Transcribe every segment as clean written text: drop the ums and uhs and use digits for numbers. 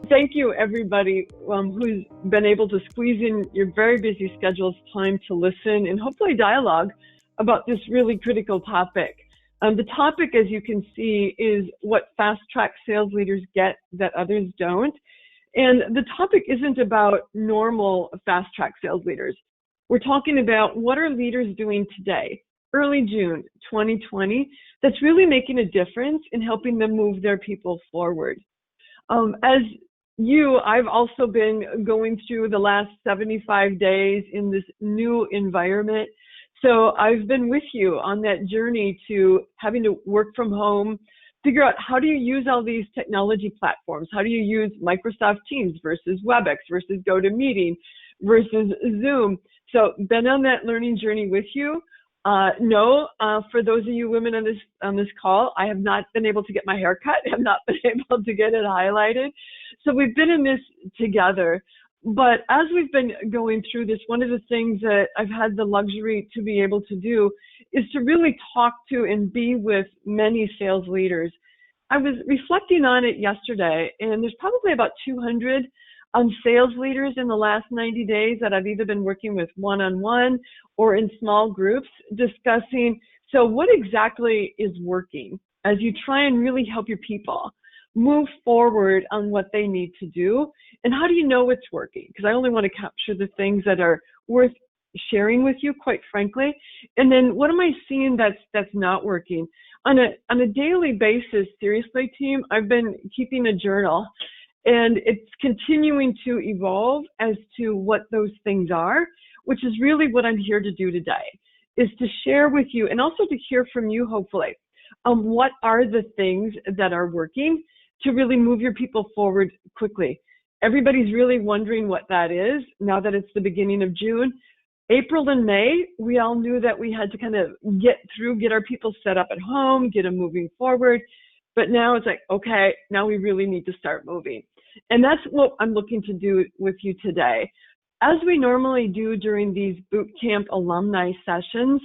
Thank you, everybody who's been able to squeeze in your very busy schedules time to listen and hopefully dialogue about this really critical topic. The topic, as you can see, is what fast-track sales leaders get that others don't. And the topic isn't about normal fast-track sales leaders. We're talking about what are leaders doing today, early June 2020, that's really making a difference in helping them move their people forward. I've also been going through the last 75 days in this new environment. So I've been with you on that journey to having to work from home, figure out how do you use all these technology platforms? How do you use Microsoft Teams versus WebEx versus GoToMeeting versus Zoom? So been on that learning journey with you. For those of you women on this call, I have not been able to get my hair cut. I have not been able to get it highlighted. So we've been in this together. But as we've been going through this, one of the things that I've had the luxury to be able to do is to really talk to and be with many sales leaders. I was reflecting on it yesterday, and there's probably about 200 sales leaders in the last 90 days that I've either been working with one-on-one or in small groups discussing, so what exactly is working as you try and really help your people move forward on what they need to do, and how do you know it's working? Because I only want to capture the things that are worth sharing with you, quite frankly. And then what am I seeing that's not working? On a daily basis, seriously, team, I've been keeping a journal. And it's continuing to evolve as to what those things are, which is really what I'm here to do today, is to share with you and also to hear from you, hopefully, what are the things that are working to really move your people forward quickly. Everybody's really wondering what that is now that it's the beginning of June. April and May, we all knew that we had to kind of get our people set up at home, get them moving forward. But now it's like, okay, now we really need to start moving. And that's what I'm looking to do with you today. As we normally do during these boot camp alumni sessions,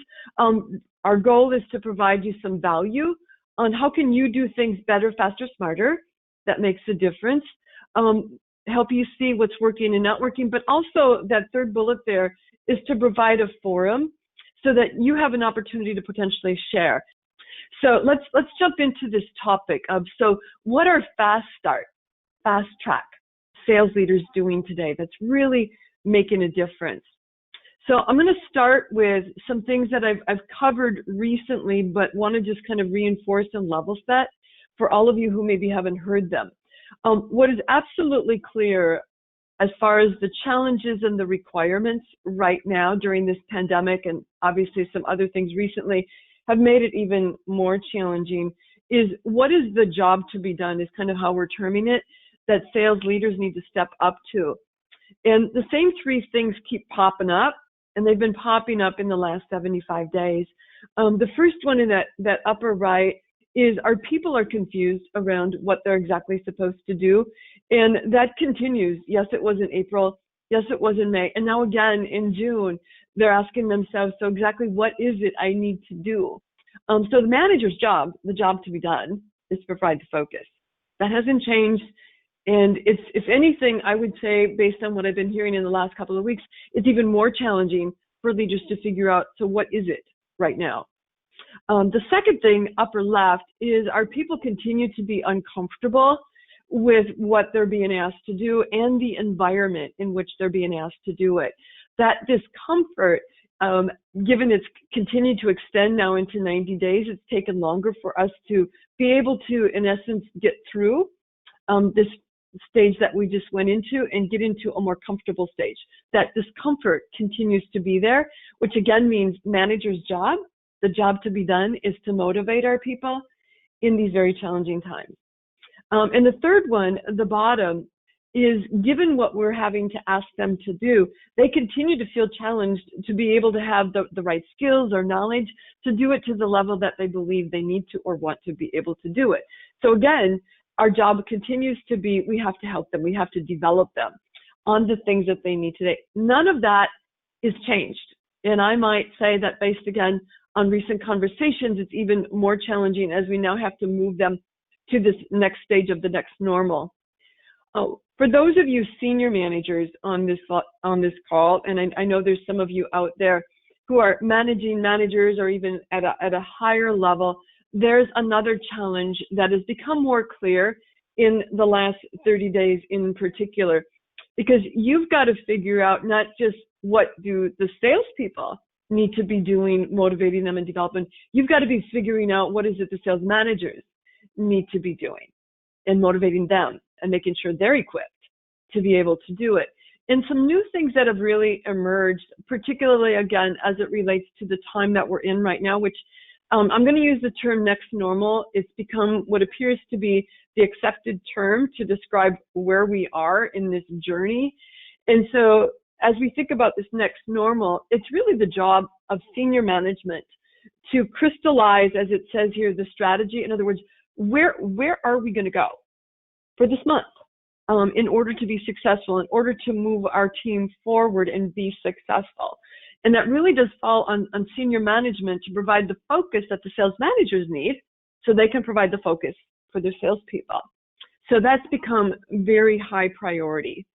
our goal is to provide you some value on how can you do things better, faster, smarter. That makes a difference. Help you see what's working and not working. But also that third bullet there is to provide a forum so that you have an opportunity to potentially share. So let's jump into this topic of, so what are fast track sales leaders doing today that's really making a difference? So I'm going to start with some things that I've covered recently, but want to just kind of reinforce and level set for all of you who maybe haven't heard them. What is absolutely clear as far as the challenges and the requirements right now during this pandemic, and obviously some other things recently have made it even more challenging, is what is the job to be done is kind of how we're terming it, that sales leaders need to step up to. And the same three things keep popping up, and they've been popping up in the last 75 days. The first one in that upper right is our people are confused around what they're exactly supposed to do. And that continues. Yes, it was in April. Yes, it was in May. And now again in June, they're asking themselves, so exactly what is it I need to do? So the manager's job, the job to be done, is to provide the focus. That hasn't changed. And it's, if anything, I would say, based on what I've been hearing in the last couple of weeks, it's even more challenging for leaders to figure out, so what is it right now? The second thing, upper left, is our people continue to be uncomfortable with what they're being asked to do and the environment in which they're being asked to do it. That discomfort, given it's continued to extend now into 90 days, it's taken longer for us to be able to, in essence, get through this stage that we just went into and get into a more comfortable stage. That discomfort continues to be there, which again means manager's job, the job to be done, is to motivate our people in these very challenging times. And the third one, the bottom, is given what we're having to ask them to do, they continue to feel challenged to be able to have the right skills or knowledge to do it to the level that they believe they need to or want to be able to do it. So again, our job continues to be, we have to help them, we have to develop them on the things that they need today. None of that is changed. And I might say that based again on recent conversations, it's even more challenging as we now have to move them to this next stage of the next normal. Oh, for those of you senior managers on this call, and I know there's some of you out there who are managing managers or even at a higher level, there's another challenge that has become more clear in the last 30 days in particular, because you've got to figure out not just what do the salespeople need to be doing, motivating them and developing. You've got to be figuring out what is it the sales managers need to be doing and motivating them and making sure they're equipped to be able to do it. And some new things that have really emerged, particularly again, as it relates to the time that we're in right now, which I'm going to use the term next normal. It's become what appears to be the accepted term to describe where we are in this journey. And so as we think about this next normal, it's really the job of senior management to crystallize, as it says here, the strategy. In other words, where are we going to go for this month in order to be successful, in order to move our team forward and be successful? And that really does fall on senior management to provide the focus that the sales managers need so they can provide the focus for their salespeople. So that's become very high priority.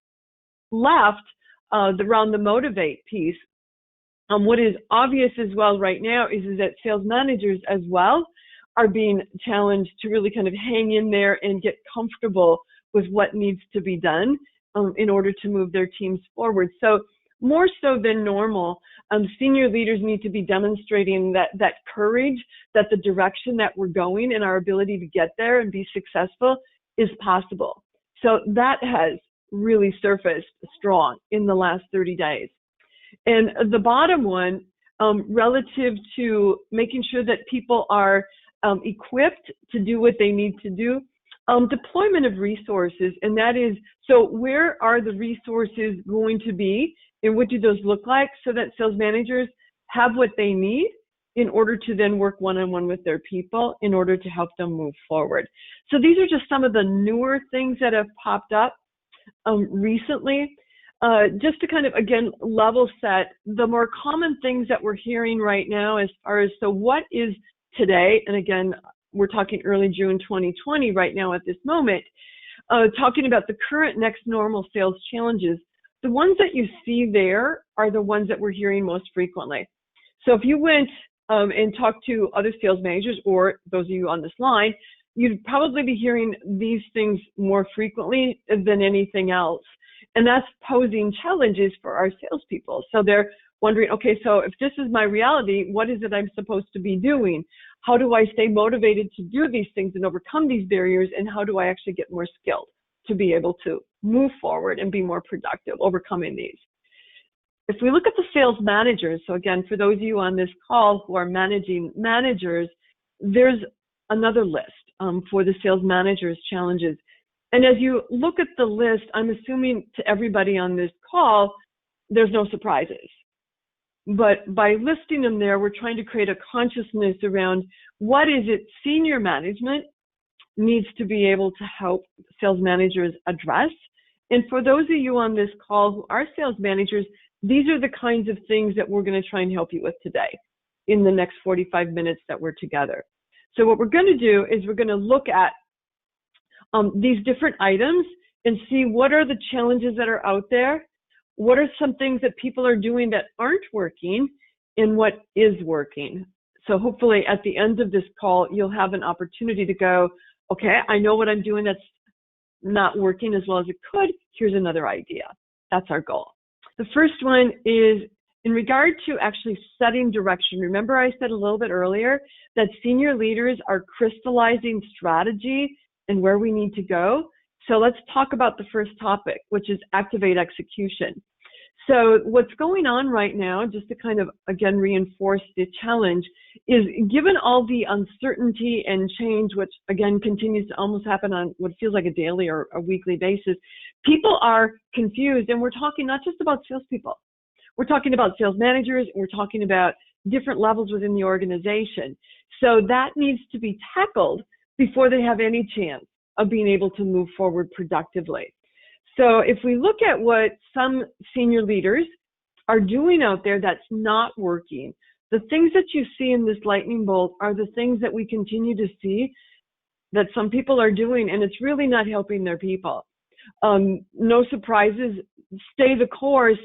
Left, around the motivate piece, what is obvious as well right now is that sales managers as well are being challenged to really kind of hang in there and get comfortable with what needs to be done in order to move their teams forward. So more so than normal, senior leaders need to be demonstrating that courage, that the direction that we're going and our ability to get there and be successful is possible. So that has really surfaced strong in the last 30 days. And the bottom one, relative to making sure that people are equipped to do what they need to do, deployment of resources, and that is, so where are the resources going to be and what do those look like so that sales managers have what they need in order to then work one-on-one with their people in order to help them move forward. So these are just some of the newer things that have popped up recently. Just to kind of, again, level set, the more common things that we're hearing right now as far as, so what is today, and again, we're talking early June 2020 right now at this moment, talking about the current next normal sales challenges. The ones that you see there are the ones that we're hearing most frequently. So if you went and talked to other sales managers or those of you on this line, you'd probably be hearing these things more frequently than anything else. And that's posing challenges for our salespeople. So they're wondering, okay, so if this is my reality, what is it I'm supposed to be doing? How do I stay motivated to do these things and overcome these barriers? And how do I actually get more skilled to be able to move forward and be more productive overcoming these? If we look at the sales managers, so again, for those of you on this call who are managing managers, there's another list for the sales managers' challenges. And as you look at the list, I'm assuming to everybody on this call, there's no surprises. But by listing them there, we're trying to create a consciousness around what is it senior management needs to be able to help sales managers address. And for those of you on this call who are sales managers, these are the kinds of things that we're going to try and help you with today in the next 45 minutes that we're together. So what we're going to do is we're going to look at these different items and see what are the challenges that are out there, what are some things that people are doing that aren't working, and what is working. So hopefully at the end of this call, you'll have an opportunity to go, okay, I know what I'm doing that's not working as well as it could. Here's another idea. That's our goal. The first one is in regard to actually setting direction. Remember I said a little bit earlier that senior leaders are crystallizing strategy and where we need to go. So let's talk about the first topic, which is activate execution. So what's going on right now, just to kind of, again, reinforce the challenge, is given all the uncertainty and change, which, again, continues to almost happen on what feels like a daily or a weekly basis, people are confused. And we're talking not just about salespeople. We're talking about sales managers. We're talking about different levels within the organization. So that needs to be tackled before they have any chance of being able to move forward productively. So if we look at what some senior leaders are doing out there that's not working, the things that you see in this lightning bolt are the things that we continue to see that some people are doing, and it's really not helping their people. No surprises. Stay the course.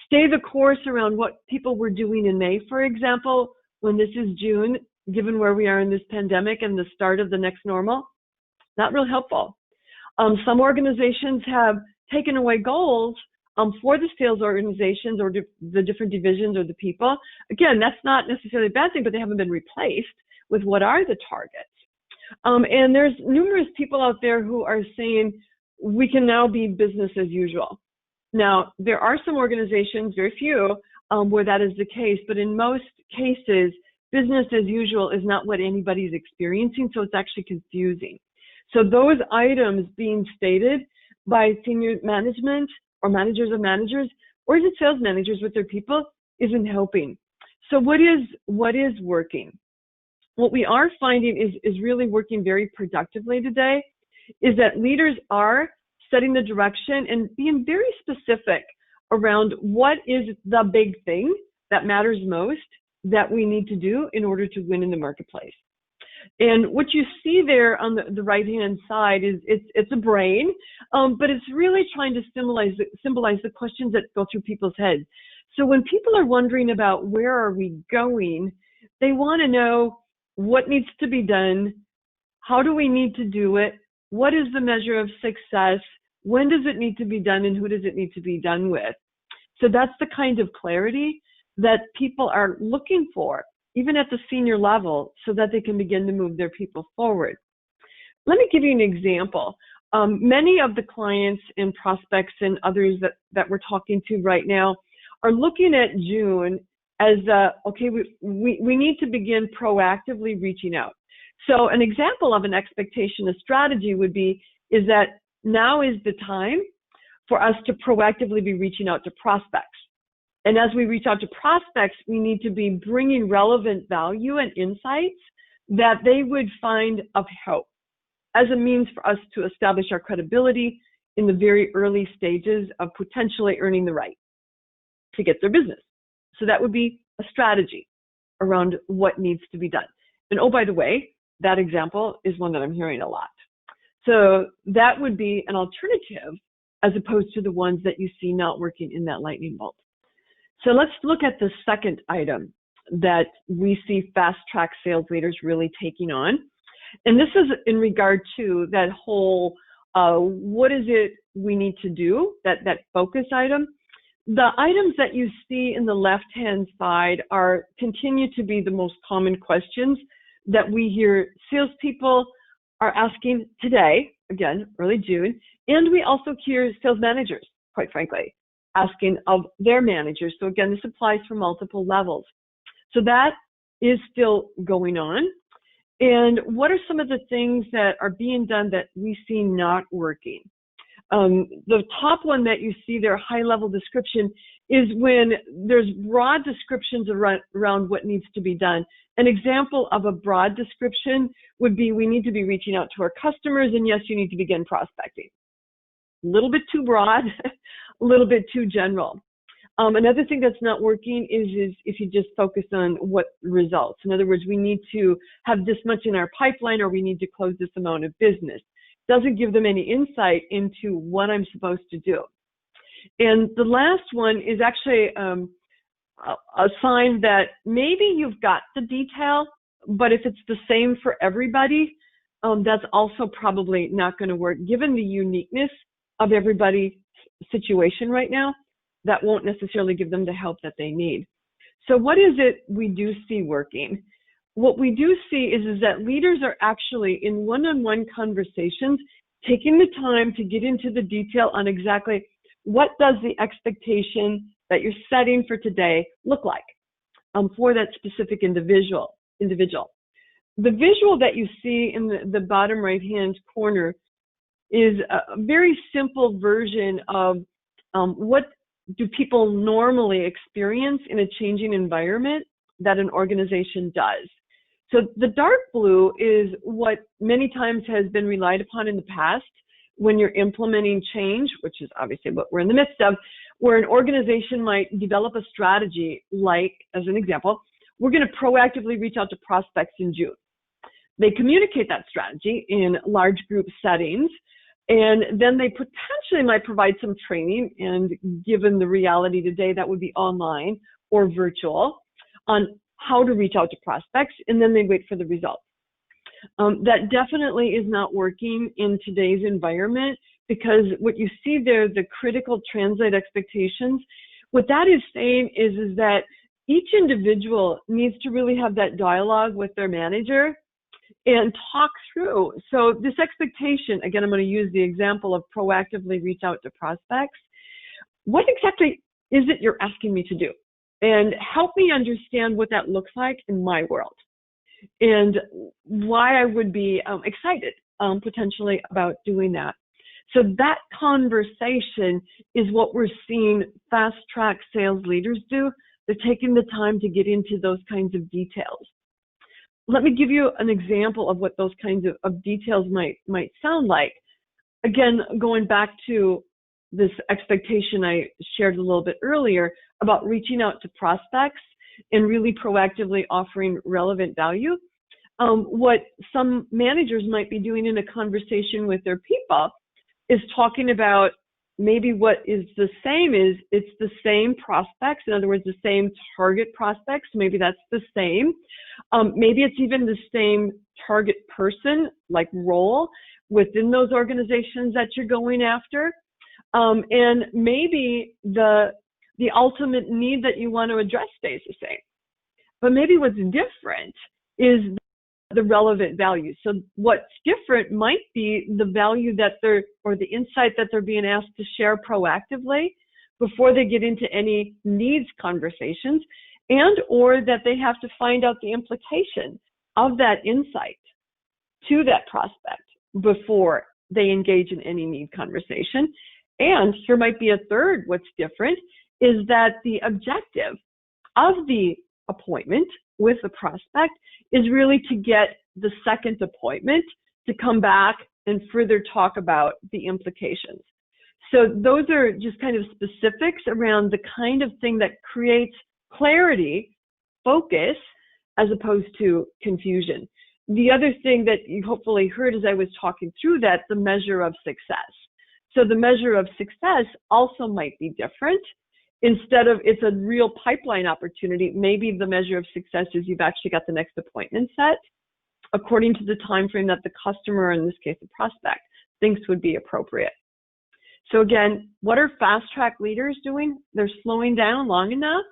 Stay the course around what people were doing in May, for example, when this is June, given where we are in this pandemic and the start of the next normal. Not real helpful. Some organizations have taken away goals for the sales organizations or the different divisions or the people. Again, that's not necessarily a bad thing, but they haven't been replaced with what are the targets. And there's numerous people out there who are saying we can now be business as usual. Now, there are some organizations, very few, where that is the case, but in most cases, business as usual is not what anybody's experiencing, so it's actually confusing. So those items being stated by senior management or managers of managers, or even sales managers with their people, isn't helping. So what is working? What we are finding is really working very productively today is that leaders are setting the direction and being very specific around what is the big thing that matters most that we need to do in order to win in the marketplace. And what you see there on the right-hand side is it's a brain, but it's really trying to symbolize the questions that go through people's heads. So when people are wondering about where are we going, they want to know what needs to be done, how do we need to do it, what is the measure of success, when does it need to be done, and who does it need to be done with. So that's the kind of clarity that people are looking for, even at the senior level, so that they can begin to move their people forward. Let me give you an example. Many of the clients and prospects and others that we're talking to right now are looking at June as, okay, we need to begin proactively reaching out. So an example of an expectation, a strategy would be, is that now is the time for us to proactively be reaching out to prospects. And as we reach out to prospects, we need to be bringing relevant value and insights that they would find of help as a means for us to establish our credibility in the very early stages of potentially earning the right to get their business. So that would be a strategy around what needs to be done. And oh, by the way, that example is one that I'm hearing a lot. So that would be an alternative as opposed to the ones that you see not working in that lightning bolt. So let's look at the second item that we see fast track sales leaders really taking on. And this is in regard to that whole, what is it we need to do, that focus item. The items that you see in the left-hand side continue to be the most common questions that we hear salespeople are asking today, again, early June, and we also hear sales managers, quite frankly, asking of their managers. So again, this applies for multiple levels. So that is still going on. And what are some of the things that are being done that we see not working? The top one that you see there, high-level description, is when there's broad descriptions around what needs to be done. An example of a broad description would be, we need to be reaching out to our customers, and yes, you need to begin prospecting. A little bit too broad, a little bit too general. Another thing that's not working is if you just focus on what results. In other words, we need to have this much in our pipeline, or we need to close this amount of business. Doesn't give them any insight into what I'm supposed to do. And the last one is actually a sign that maybe you've got the detail, but if it's the same for everybody, that's also probably not going to work. Given the uniqueness of everybody's situation right now, that won't necessarily give them the help that they need. So what is it we do see working? What we do see is that leaders are actually in one-on-one conversations taking the time to get into the detail on exactly what does the expectation that you're setting for today look like for that specific individual. The visual that you see in the bottom right-hand corner is a very simple version of what do people normally experience in a changing environment that an organization does. So the dark blue is what many times has been relied upon in the past when you're implementing change, which is obviously what we're in the midst of, where an organization might develop a strategy like, as an example, we're going to proactively reach out to prospects in June. They communicate that strategy in large group settings, And then they potentially might provide some training, and given the reality today, that would be online or virtual, on how to reach out to prospects, and then they wait for the results. That definitely is not working in today's environment, because what you see there, the critical translate expectations, what that is saying is that each individual needs to really have that dialogue with their manager and talk through. So this expectation, again, I'm going to use the example of proactively reach out to prospects. What exactly is it you're asking me to do? And help me understand what that looks like in my world, and why I would be excited potentially about doing that. So that conversation is what we're seeing fast track sales leaders do. They're taking the time to get into those kinds of details. Let me give you an example of what those kinds of details might sound like. Again, going back to this expectation I shared a little bit earlier about reaching out to prospects and really proactively offering relevant value. What some managers might be doing in a conversation with their people is talking about maybe what is the same is it's the same prospects. In other words, the same target prospects. Maybe that's the same. Maybe it's even the same target person, like role within those organizations that you're going after. And maybe the ultimate need that you want to address stays the same. But maybe what's different is the relevant value. So what's different might be the value that they're, or the insight that they're being asked to share proactively before they get into any needs conversations, and or that they have to find out the implication of that insight to that prospect before they engage in any need conversation. And here might be a third, what's different is that the objective of the appointment with the prospect is really to get the second appointment to come back and further talk about the implications. So those are just kind of specifics around the kind of thing that creates clarity, focus, as opposed to confusion. The other thing that you hopefully heard as I was talking through that, the measure of success. So the measure of success also might be different. Instead of it's a real pipeline opportunity, maybe the measure of success is you've actually got the next appointment set according to the time frame that the customer, in this case the prospect, thinks would be appropriate. So again, what are fast track leaders doing? They're slowing down long enough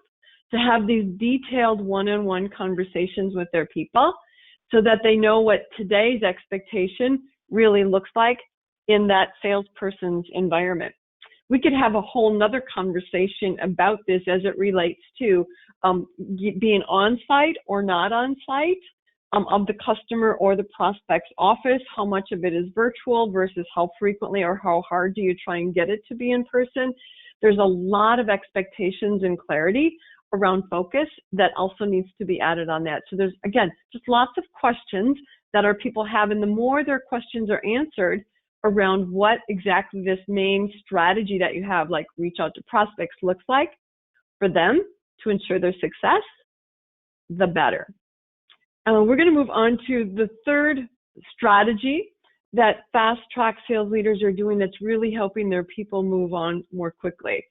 to have these detailed one-on-one conversations with their people so that they know what today's expectation really looks like in that salesperson's environment. We could have a whole nother conversation about this as it relates to being on site or not on site of the customer or the prospect's office. How much of it is virtual versus how frequently or how hard do you try and get it to be in person? There's a lot of expectations and clarity around focus that also needs to be added on that. So there's, again, just lots of questions that our people have, and the more their questions are answered around what exactly this main strategy that you have, like reach out to prospects, looks like for them to ensure their success, the better. We're going to move on to the third strategy that fast track sales leaders are doing that's really helping their people move on more quickly.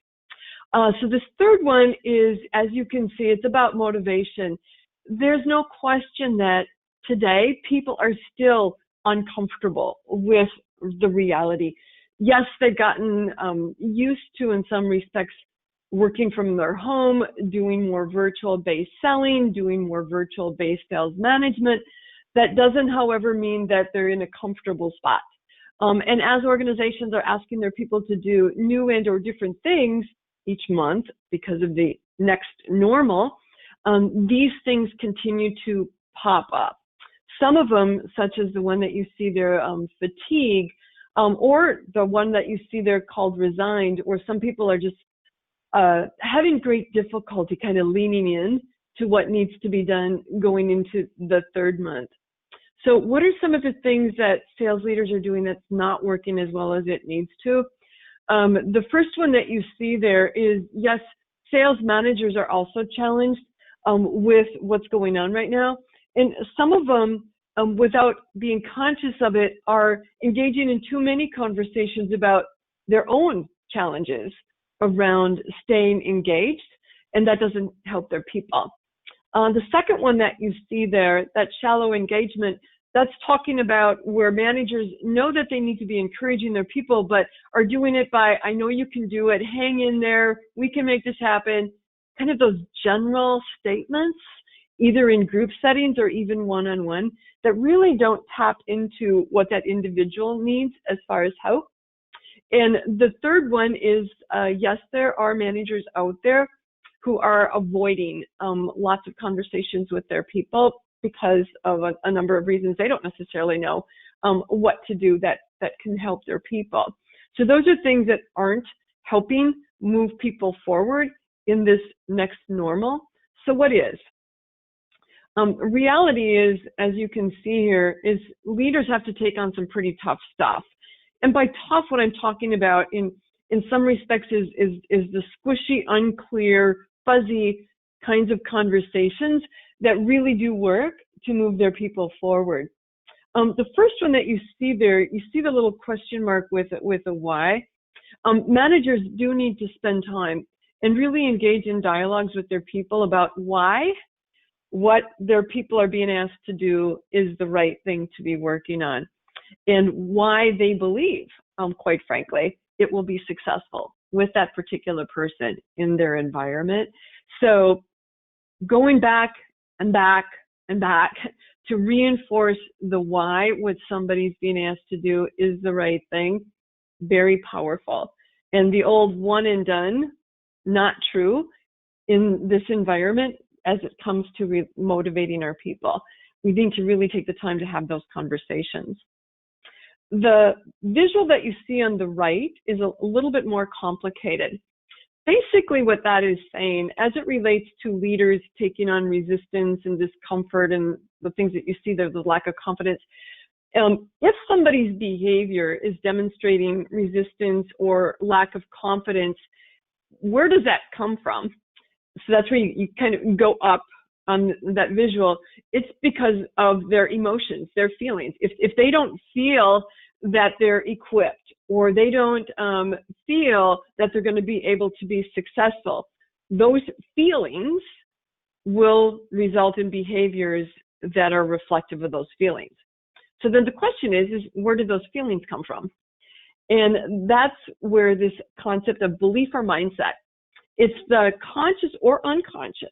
So this third one is, as you can see, it's about motivation. There's no question that today people are still uncomfortable with the reality. Yes, they've gotten used to, in some respects, working from their home, doing more virtual-based selling, doing more virtual-based sales management. That doesn't, however, mean that they're in a comfortable spot. And as organizations are asking their people to do new and or different things each month because of the next normal, these things continue to pop up. Some of them, such as the one that you see there, fatigue, or the one that you see there called resigned, or some people are just having great difficulty kind of leaning in to what needs to be done going into the third month. So what are some of the things that sales leaders are doing that's not working as well as it needs to? The first one that you see there is, yes, sales managers are also challenged with what's going on right now. And some of them without being conscious of it, are engaging in too many conversations about their own challenges around staying engaged, and that doesn't help their people. The second one that you see there, that shallow engagement, that's talking about where managers know that they need to be encouraging their people, but are doing it by, I know you can do it, hang in there, we can make this happen, kind of those general statements, either in group settings or even one-on-one, that really don't tap into what that individual needs as far as help. And the third one is, yes, there are managers out there who are avoiding lots of conversations with their people because of a number of reasons. They don't necessarily know what to do that can help their people. So those are things that aren't helping move people forward in this next normal. So what is? Reality is, as you can see here, is leaders have to take on some pretty tough stuff. And by tough, what I'm talking about in some respects is the squishy, unclear, fuzzy kinds of conversations that really do work to move their people forward. The first one that you see there, you see the little question mark with a why. Managers do need to spend time and really engage in dialogues with their people about why what their people are being asked to do is the right thing to be working on, and why they believe, quite frankly, it will be successful with that particular person in their environment. So going back and back and back to reinforce the why what somebody's being asked to do is the right thing, very powerful. And the old one and done, not true in this environment as it comes to motivating our people. We need to really take the time to have those conversations. The visual that you see on the right is a little bit more complicated. Basically what that is saying, as it relates to leaders taking on resistance and discomfort and the things that you see there, the lack of confidence, if somebody's behavior is demonstrating resistance or lack of confidence, where does that come from? So that's where you kind of go up on that visual. It's because of their emotions, their feelings. If they don't feel that they're equipped, or they don't feel that they're going to be able to be successful, those feelings will result in behaviors that are reflective of those feelings. So then the question is where did those feelings come from? And that's where this concept of belief or mindset, it's the conscious or unconscious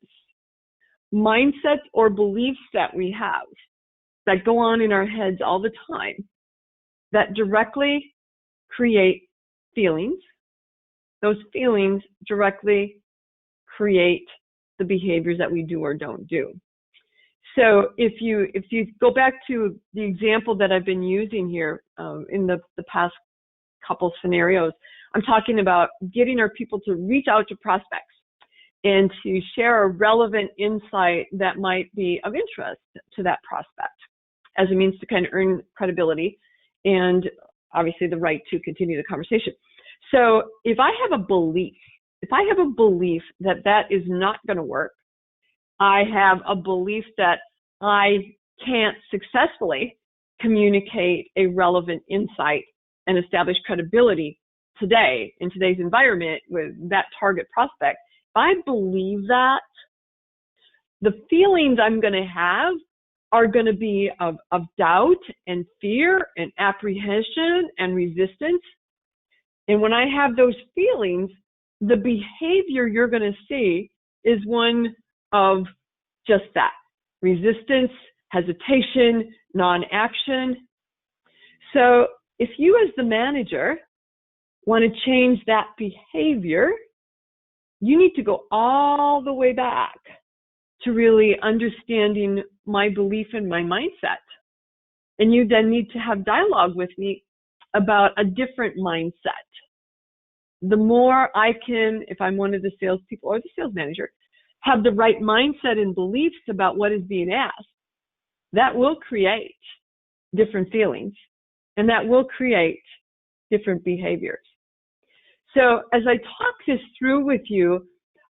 mindsets or beliefs that we have that go on in our heads all the time that directly create feelings. Those feelings directly create the behaviors that we do or don't do. So if you go back to the example that I've been using here in the past couple scenarios, I'm talking about getting our people to reach out to prospects and to share a relevant insight that might be of interest to that prospect as a means to kind of earn credibility and obviously the right to continue the conversation. So if I have a belief that that is not going to work, I have a belief that I can't successfully communicate a relevant insight and establish credibility today in today's environment with that target prospect. If I believe that, the feelings I'm going to have are going to be of doubt and fear and apprehension and resistance. And when I have those feelings, the behavior you're going to see is one of just that: resistance, hesitation, non-action. So if you as the manager want to change that behavior, you need to go all the way back to really understanding my belief and my mindset. And you then need to have dialogue with me about a different mindset. The more I can, if I'm one of the salespeople or the sales manager, have the right mindset and beliefs about what is being asked, that will create different feelings and that will create different behaviors. So as I talk this through with you,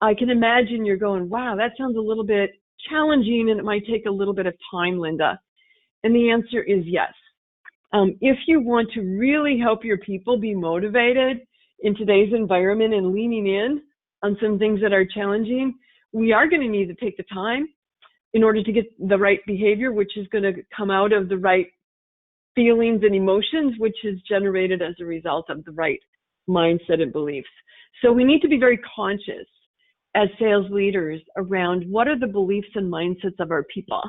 I can imagine you're going, wow, that sounds a little bit challenging and it might take a little bit of time, Linda. And the answer is yes. If you want to really help your people be motivated in today's environment and leaning in on some things that are challenging, we are going to need to take the time in order to get the right behavior, which is going to come out of the right feelings and emotions, which is generated as a result of the right mindset and beliefs. So we need to be very conscious as sales leaders around what are the beliefs and mindsets of our people,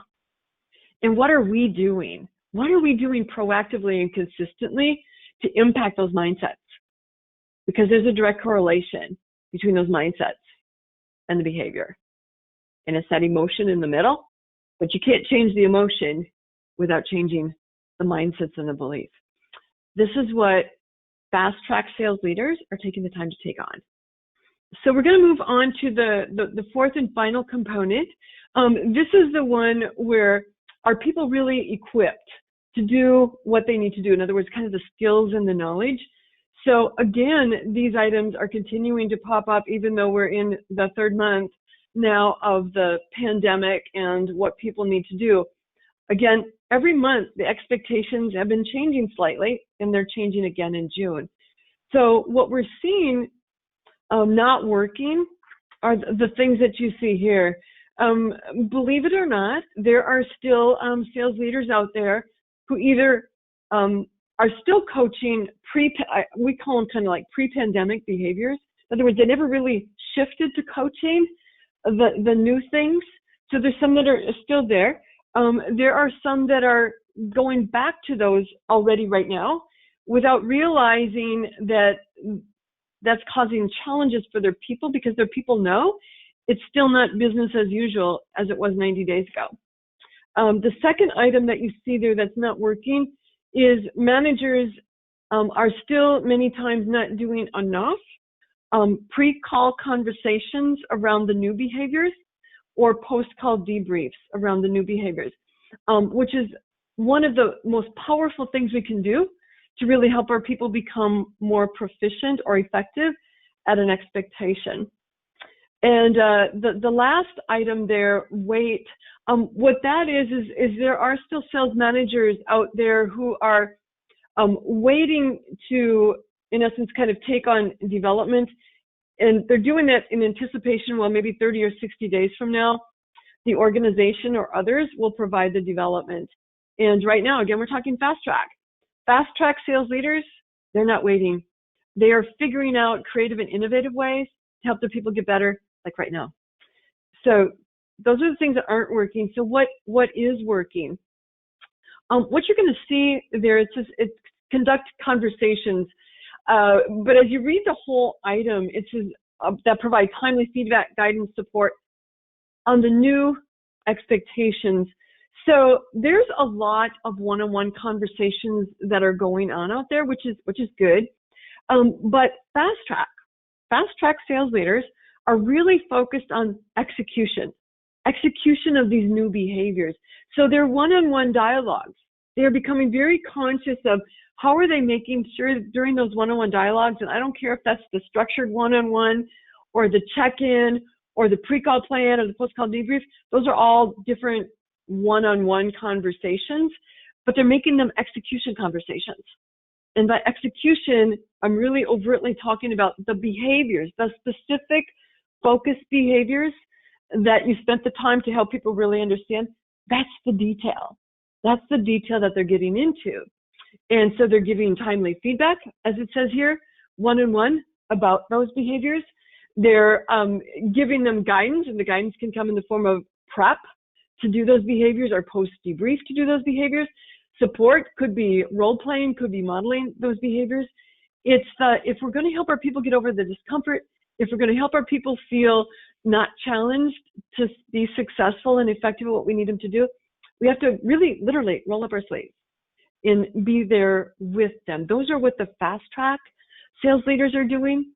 and what are we doing? What are we doing proactively and consistently to impact those mindsets? Because there's a direct correlation between those mindsets and the behavior. And it's that emotion in the middle, but you can't change the emotion without changing the mindsets and the belief. This is what fast track sales leaders are taking the time to take on. So we're going to move on to the fourth and final component. This is the one where are people really equipped to do what they need to do? In other words, kind of the skills and the knowledge. So again, these items are continuing to pop up even though we're in the third month now of the pandemic and what people need to do. Again, every month the expectations have been changing slightly, and they're changing again in June. So what we're seeing not working are the things that you see here. Believe it or not, there are still sales leaders out there who either are still coaching we call them kind of like pre-pandemic behaviors. In other words, they never really shifted to coaching the new things. So there's some that are still there. There are some that are going back to those already right now without realizing that that's causing challenges for their people, because their people know it's still not business as usual as it was 90 days ago. The second item that you see there that's not working is managers are still many times not doing enough pre-call conversations around the new behaviors or post-call debriefs around the new behaviors, which is one of the most powerful things we can do to really help our people become more proficient or effective at an expectation. And the last item there, wait, what that is there are still sales managers out there who are waiting to, in essence, kind of take on development. And they're doing that in anticipation, well, maybe 30 or 60 days from now, the organization or others will provide the development. And right now, again, we're talking fast track. Fast track sales leaders, they're not waiting. They are figuring out creative and innovative ways to help their people get better, like right now. So those are the things that aren't working. So what is working? What you're going to see there, it says it's conduct conversations. But as you read the whole item, it says that provide timely feedback, guidance, support on the new expectations. So there's a lot of one-on-one conversations that are going on out there, which is good. But fast track sales leaders are really focused on execution of these new behaviors. So they're one-on-one dialogues. They are becoming very conscious of how are they making sure during those one-on-one dialogues, and I don't care if that's the structured one-on-one or the check-in or the pre-call plan or the post-call debrief, those are all different one-on-one conversations, but they're making them execution conversations. And by execution, I'm really overtly talking about the behaviors, the specific focused behaviors that you spent the time to help people really understand. That's the detail. That's the detail that they're getting into. And so they're giving timely feedback, as it says here, one-on-one about those behaviors. They're giving them guidance, and the guidance can come in the form of prep to do those behaviors or post-debrief to do those behaviors. Support could be role-playing, could be modeling those behaviors. It's if we're going to help our people get over the discomfort, if we're going to help our people feel not challenged to be successful and effective at what we need them to do, we have to really, literally roll up our sleeves and be there with them. Those are what the fast track sales leaders are doing.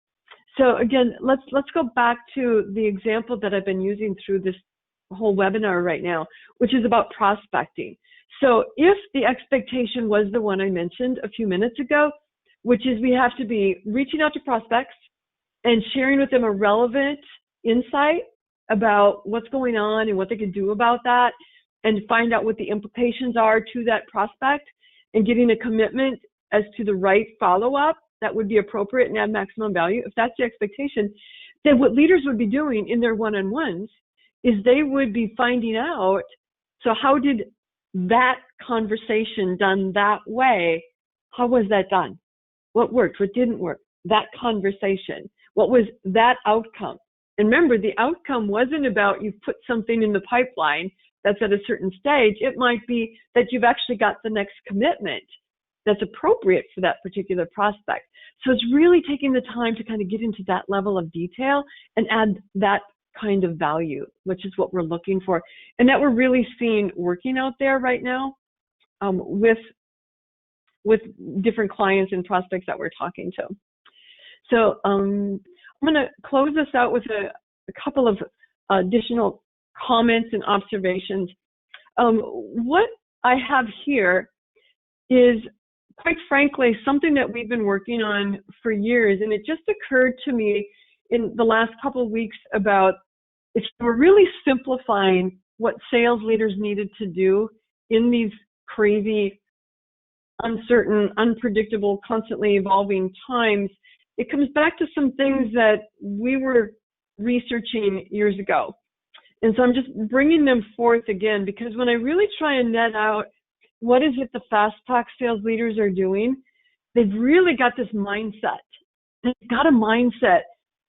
So again, let's go back to the example that I've been using through this whole webinar right now, which is about prospecting. So if the expectation was the one I mentioned a few minutes ago, which is we have to be reaching out to prospects and sharing with them a relevant insight about what's going on and what they can do about that, and find out what the implications are to that prospect and getting a commitment as to the right follow-up that would be appropriate and add maximum value, if that's the expectation, then what leaders would be doing in their one-on-ones is they would be finding out, so how did that conversation done that way, how was that done? What worked? What didn't work? That conversation. What was that outcome? And remember, the outcome wasn't about you've put something in the pipeline that's at a certain stage. It might be that you've actually got the next commitment that's appropriate for that particular prospect. So it's really taking the time to kind of get into that level of detail and add that kind of value, which is what we're looking for. And that we're really seeing working out there right now with different clients and prospects that we're talking to. So I'm going to close this out with a couple of additional comments and observations. What I have here is, quite frankly, something that we've been working on for years, and it just occurred to me in the last couple of weeks about if we're really simplifying what sales leaders needed to do in these crazy, uncertain, unpredictable, constantly evolving times, it comes back to some things that we were researching years ago. And so I'm just bringing them forth again, because when I really try and net out what is it the fast track sales leaders are doing, they've really got this mindset. They've got a mindset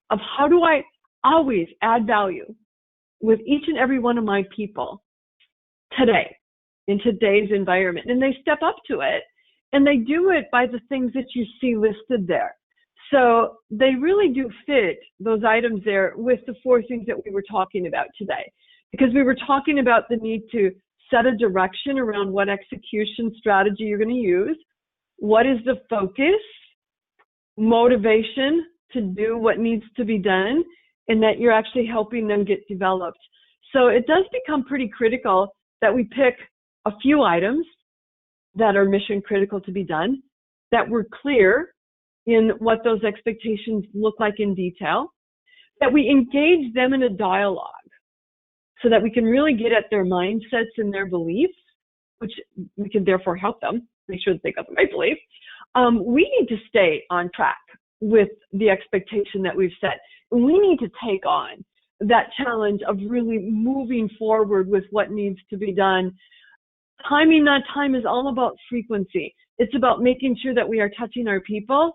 of how do I always add value with each and every one of my people today, in today's environment. And they step up to it, and they do it by the things that you see listed there. So they really do fit those items there with the 4 things that we were talking about today, because we were talking about the need to set a direction around what execution strategy you're going to use, what is the focus, motivation to do what needs to be done, and that you're actually helping them get developed. So it does become pretty critical that we pick a few items that are mission critical to be done, that we're clear in what those expectations look like in detail, that we engage them in a dialogue so that we can really get at their mindsets and their beliefs, which we can therefore help them make sure that they got the right belief. We need to stay on track with the expectation that we've set. We need to take on that challenge of really moving forward with what needs to be done. Timing that time is all about frequency. It's about making sure that we are touching our people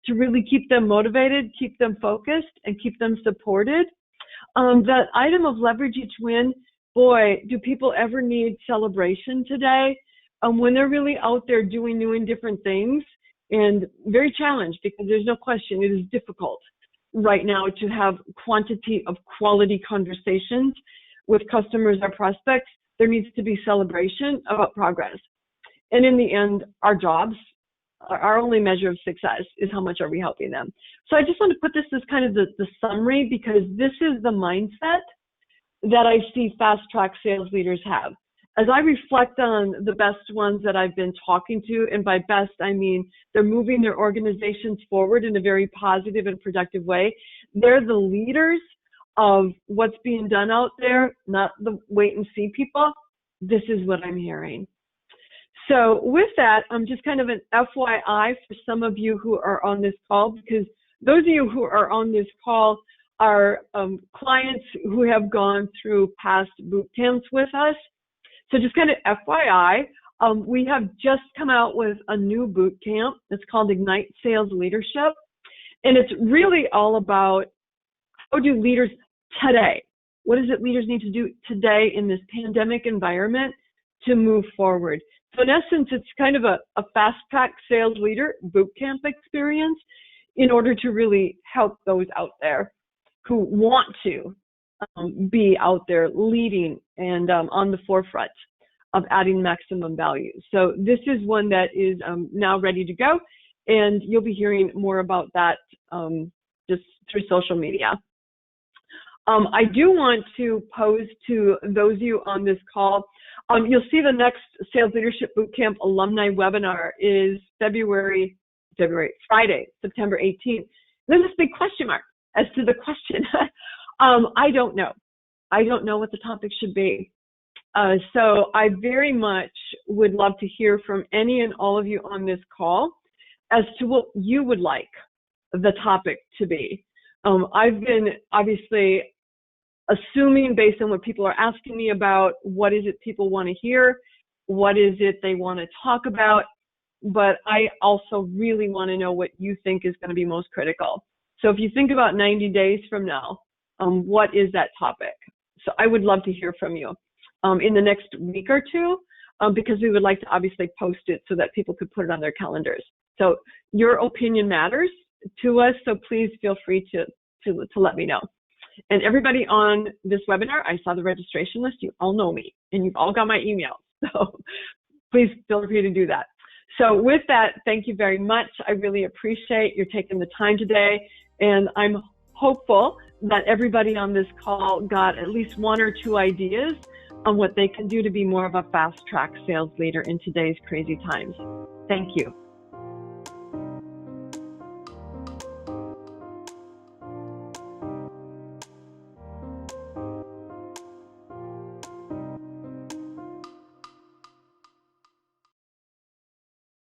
to really keep them motivated, keep them focused, and keep them supported. That item of leverage each win, boy, do people ever need celebration today? When they're really out there doing new and different things, and very challenged, because there's no question it is difficult right now to have quantity of quality conversations with customers or prospects. There needs to be celebration about progress. And in the end, our jobs, our only measure of success is how much are we helping them. So I just want to put this as kind of the summary, because this is the mindset that I see fast track sales leaders have. As I reflect on the best ones that I've been talking to, and by best, I mean they're moving their organizations forward in a very positive and productive way. They're the leaders of what's being done out there, not the wait and see people. This is what I'm hearing. So with that, I'm just kind of an FYI for some of you who are on this call, because those of you who are on this call are clients who have gone through past boot camps with us. So just kind of FYI, we have just come out with a new boot camp. It's called Ignite Sales Leadership. And it's really all about how do leaders today, what is it leaders need to do today in this pandemic environment to move forward? So in essence, it's kind of a fast track sales leader boot camp experience in order to really help those out there who want to be out there leading and on the forefront of adding maximum value. So this is one that is now ready to go, and you'll be hearing more about that just through social media. I do want to pose to those of you on this call, you'll see the next Sales Leadership Bootcamp alumni webinar is Friday, September 18th. There's this big question mark as to the question. I don't know. I don't know what the topic should be. So I very much would love to hear from any and all of you on this call as to what you would like the topic to be. I've been obviously assuming based on what people are asking me about, what is it people want to hear, what is it they want to talk about, but I also really want to know what you think is going to be most critical. So if you think about 90 days from now, what is that topic? So I would love to hear from you in the next week or two, because we would like to obviously post it so that people could put it on their calendars. So your opinion matters to us, so please feel free to let me know. And everybody on this webinar, I saw the registration list, you all know me, and you've all got my email. So please feel free to do that. So with that, thank you very much. I really appreciate your taking the time today. And I'm hopeful that everybody on this call got at least one or two ideas on what they can do to be more of a fast-track sales leader in today's crazy times. Thank you.